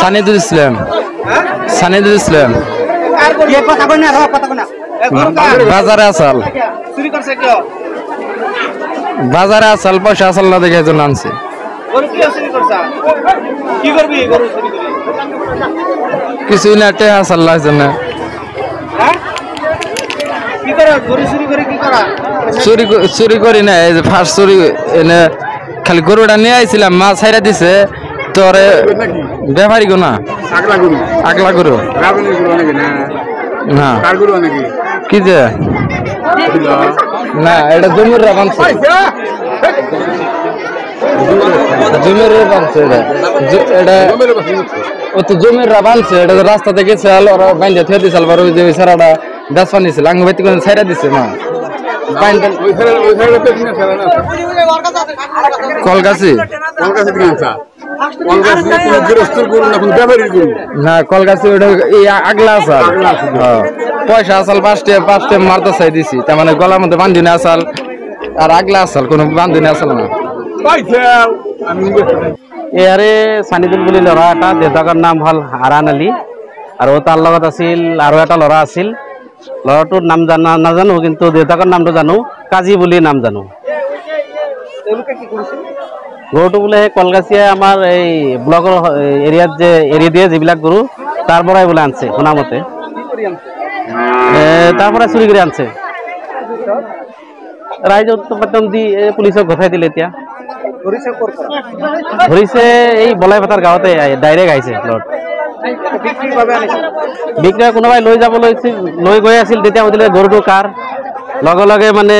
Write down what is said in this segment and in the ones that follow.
সানিদুল ইসলাম। সানিদুল ইসলাম। বাজারে আসাল। বাজারে আসাল পয়সা আসাল না দেখে একজন আনছে। কিছুই না টেহা আসাল লাগছে না। চুরি করি না, এই যে ফার্স্ট চুরি এনে খালি গরুটা নিয়ে আইছিলাম, মা ছাইরা দিছে তোরে ব্যাপারী গো না আগলা গরু না কি যে না এটা জমির বানছে, জমির বানছে এটা ও তো জমির বানছে, এটা রাস্তাতে গেছে ওরা বাইন্দা থুয়ে দিছে আবার ওই যে ওই সারাটা বেসপা নিছিল আঙ্গ ভাইতে করে ছাইরা দিছে মা কলগাছি না কলগাছি ওটা আগলা আসাল পয়সা আসাল 5টা মারতে চাই দিছি, তার মানে গলার মধ্যে বান্ধিনে আসাল আর আগলা আসাল কোনো বান্ধিনে আসাল না। এয়ারে সানিদুল বুলি ল'ৰা এটা, দেউতাকৰ নাম হ'ল হাৰাণ আলী আৰু তাৰ লগত আছিল আৰু এটা ল'ৰা আছিল। ল'ৰাটোৰ নাম নাজানো, কিন্তু দেউতাকৰ নামটো জানো, কাজী বুলি নাম জানো। গৰুটো বোলে সেই কলগাছিয়ে আমাৰ এই ব্লকৰ এৰিয়াত যে এৰি দিয়ে যিবিলাক গৰু, তাৰ পৰাই বোলে আনছে শুনামতে, তাৰ পৰাই চুৰি কৰি আনছে। ৰাইজে উৎপাদন দি পুলিচক গঠাই দিলে। এতিয়া ধৰিছে এই বলাইপাতাৰ গাঁৱতে ডাইৰেক্ট আহিছে প্লট বিক্ৰী। কোনোবাই লৈ গৈ আছিল, তেতিয়া সুধিলে গৰুটো কাৰ, লগে লগে মানে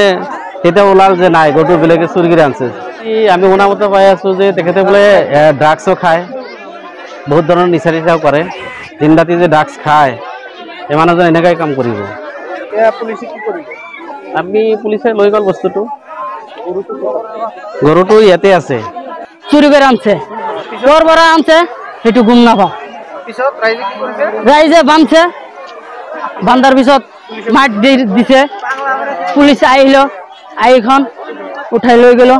তেতিয়া ওলাল যে নাই গৰুটো বেলেগে চুৰি কৰি আনছে। আমি শুনামতে পাই আছো যে তেখেতে বোলে ড্ৰাগছো খায়, বহুত ধৰণৰ নিচা নিচাও কৰে, দিন ৰাতি যে ড্ৰাগছ খায়, এই মানুহজন এনেকাই কাম কৰিব। আমি পুলিচে লৈ গ'ল বস্তুটো, গৰুটো ইয়াতে আছে। চুরি করে আনছে, তোর বড় আনছে একটু গুম না পাও, রাইজে বাঁধছে, বান্ধার পিছত মাঠ দিছে, পুলিশ আহিল, আইখন উঠাই লৈ গেল।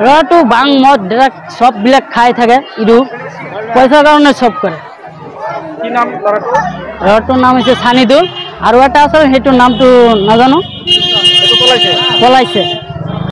ল'ৰাটো বাং মদ ড্ৰাগ সব বিলাক খাই থাকে, ইটো পইচাৰ কাৰণে সব কৰে। ল'ৰাটোৰ নাম হৈছে সানিদুল, আৰু এটা আছে সেইটোৰ নামটো নাজানো, পলাইছে।